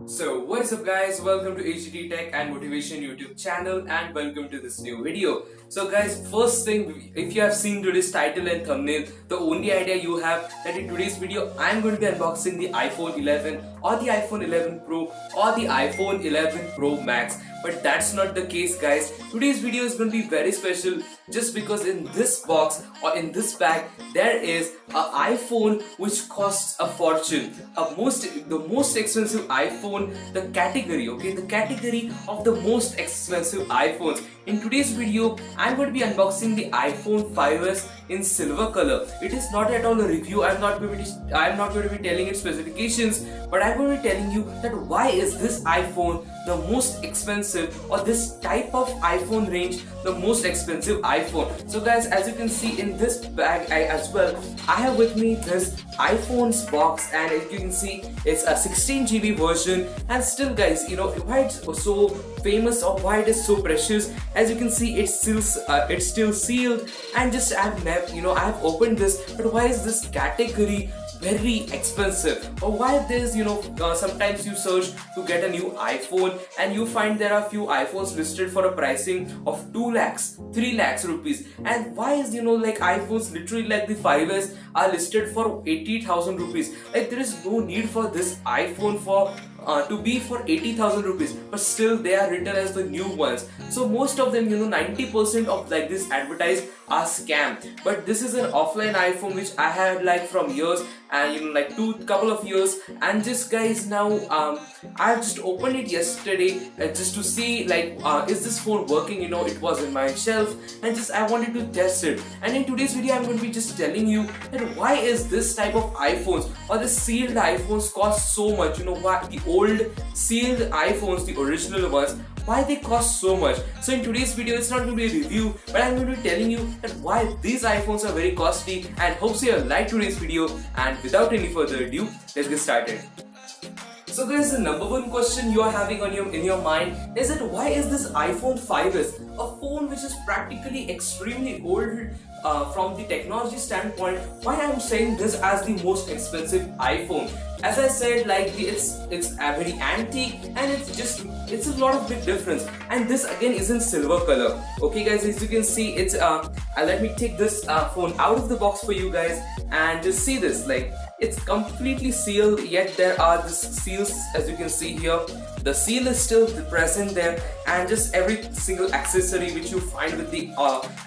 So what is up guys, welcome to HT Tech and Motivation YouTube channel and welcome to this new video. So guys, first thing, if you have seen today's title and thumbnail, the only idea you have that in today's video I am going to be unboxing the iPhone 11 or the iPhone 11 Pro or the iPhone 11 Pro Max. But that's not the case guys. Today's video is going to be very special just because in this box or in this bag there is an iPhone which costs a fortune. The most expensive iPhone, the category of the most expensive iPhones. In today's video, I'm going to be unboxing the iPhone 5s in silver color. It is not at all a review. I'm not going to be telling its specifications, but I'm going to be telling you that why is this iPhone the most expensive, or this type of iPhone range the most expensive iPhone. So guys, as you can see in this bag as well, I have with me this iPhone's box, and as you can see it's a 16GB version. And still guys, you know why it's so famous or why it is so precious. As you can see, it's still sealed, and just I've opened this, but why is this category very expensive? Or why there's sometimes you search to get a new iPhone and you find there are few iPhones listed for a pricing of 2 lakhs 3 lakhs rupees, and why is like iPhones literally like the 5s are listed for 80,000 rupees. Like there is no need for this iPhone to be for 80,000 rupees, but still they are written as the new ones. So most of them, 90% of like this advertised are scam. But this is an offline iPhone which I had like from years, and like couple of years. And just guys, now I have just opened it yesterday just to see like is this phone working. It was in my shelf, and just I wanted to test it. And in today's video I'm going to be just telling you that why is this type of iPhones or the sealed iPhones cost so much. Why the old sealed iPhones, the original ones, why they cost so much. So in today's video it's not going to be a review, but I'm going to be telling you that why these iPhones are very costly, and hope you have liked today's video. And without any further ado, let's get started. So guys, the number one question you are having in your mind is that why is this iPhone 5s, a phone which is practically extremely old from the technology standpoint, why I'm saying this as the most expensive iPhone? As I said, like it's a very antique, and it's a lot of big difference. And this again is in silver color. Okay guys, as you can see, it's let me take this phone out of the box for you guys and just see this. Like it's completely sealed, yet there are these seals, as you can see here. The seal is still present there, and just every single accessory which you find with the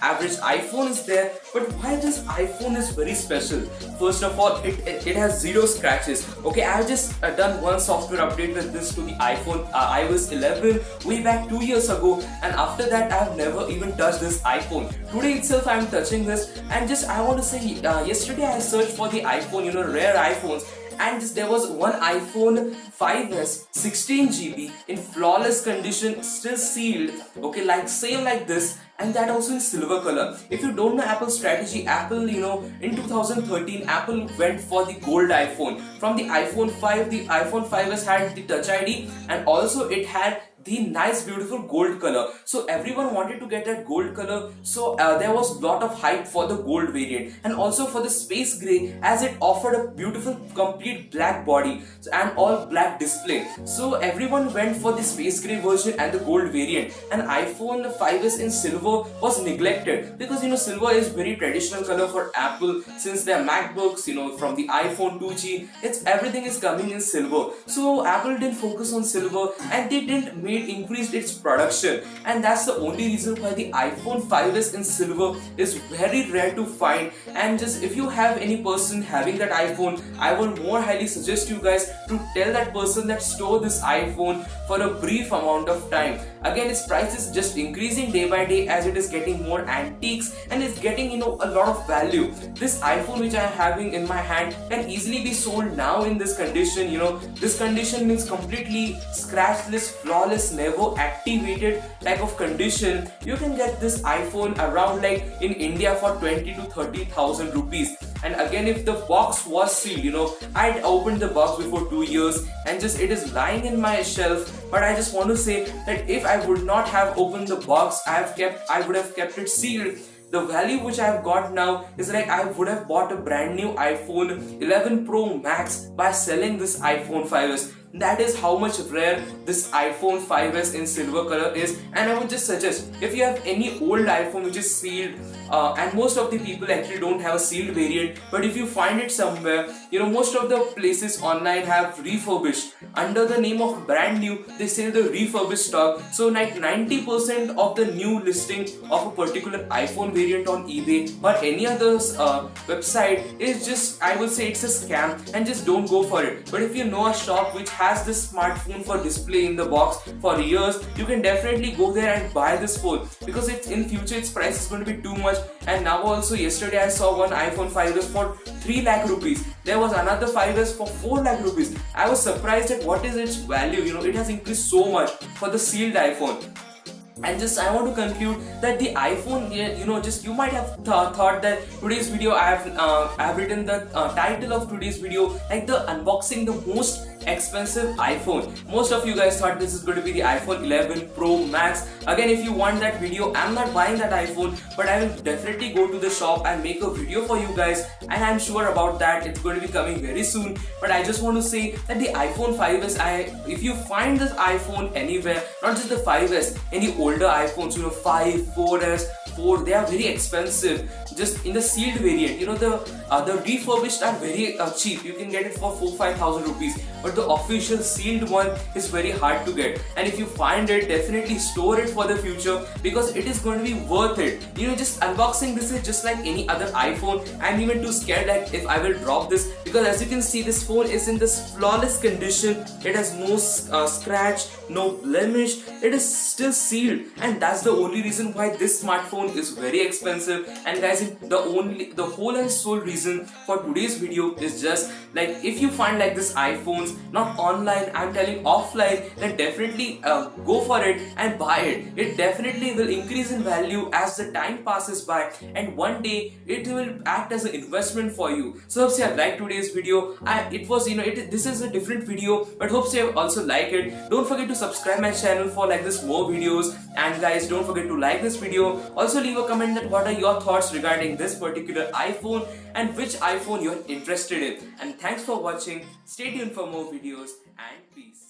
average iPhone is there. But why this iPhone is very special? First of all, it has 0 scratches. Okay, I have just done one software update with this to the iPhone iOS 11 way back 2 years ago, and after that I have never even touched this iPhone. Today itself I am touching this, and just I want to say, yesterday I searched for the iPhone, rare iPhones, and just there was one iPhone 5s 16GB in flawless condition, still sealed, okay, like same like this, and that also in silver color. If you don't know Apple's strategy, Apple, in 2013 Apple went for the gold iPhone. From the iPhone 5, the iPhone 5s had the Touch ID, and also it had the nice beautiful gold color. So everyone wanted to get that gold color, so there was a lot of hype for the gold variant, and also for the space gray, as it offered a beautiful complete black body and all black display. So everyone went for the space gray version and the gold variant, and iPhone 5s in silver was neglected, because silver is very traditional color for Apple since their MacBooks, from the iPhone 2G, everything is coming in silver. So Apple didn't focus on silver, and they didn't increased its production, and that's the only reason why the iPhone 5s in silver is very rare to find. And just if you have any person having that iPhone, I would more highly suggest you guys to tell that person that store this iPhone for a brief amount of time. Again, its price is just increasing day by day as it is getting more antiques, and it's getting a lot of value. This iPhone which I am having in my hand can easily be sold now in this condition. This condition means completely scratchless, flawless, never activated type of condition. You can get this iPhone around like in India for 20 to 30,000 rupees. And again, if the box was sealed, I'd opened the box before 2 years, and just it is lying in my shelf. But I just want to say that if I would not have opened the box, I would have kept it sealed. The value which I have got now is like I would have bought a brand new iPhone 11 Pro Max by selling this iPhone 5s. That is how much rare this iPhone 5s in silver color is. And I would just suggest, if you have any old iPhone which is sealed, and most of the people actually don't have a sealed variant, but if you find it somewhere, most of the places online have refurbished under the name of brand new. They sell the refurbished stock. So like 90% of the new listing of a particular iPhone variant on eBay or any other website is just, I would say, it's a scam, and just don't go for it. But if you know a shop which has this smartphone for display in the box for years, you can definitely go there and buy this phone, because it's in future its price is going to be too much. And now also yesterday I saw one iPhone 5s for 3 lakh rupees. There was another 5s for 4 lakh rupees. I was surprised at what is its value. it has increased so much for the sealed iPhone. And just I want to conclude that the iPhone, just you might have thought that today's video I have written the title of today's video like the unboxing the most expensive iPhone. Most of you guys thought this is going to be the iPhone 11 Pro Max. Again, if you want that video, I'm not buying that iPhone, but I will definitely go to the shop and make a video for you guys, and I'm sure about that it's going to be coming very soon. But I just want to say that the iPhone 5s, if you find this iPhone anywhere, not just the 5s, any older iPhones, 5, 4s, 4, they are very expensive. Just in the sealed variant, the refurbished are very cheap. You can get it for 4,000-5,000 rupees, but the official sealed one is very hard to get. And if you find it, definitely store it for the future, because it is going to be worth it. Just unboxing this is just like any other iPhone. I'm even too scared like if I will drop this, because as you can see, this phone is in this flawless condition. It has no scratch, no blemish. It is still sealed, and that's the only reason why this smartphone is very expensive. And guys, the whole and sole reason for today's video is just like, if you find like this iPhones not online, I'm telling offline, then definitely go for it and buy it. It definitely will increase in value as the time passes by, and one day it will act as an investment for you. So hope you have liked today's video. This is a different video, but hope you have also liked it. Don't forget to subscribe my channel for like this more videos, and guys, don't forget to like this video. Also leave a comment that what are your thoughts regarding this particular iPhone and which iPhone you're interested in. And thanks for watching. Stay tuned for more videos, and peace.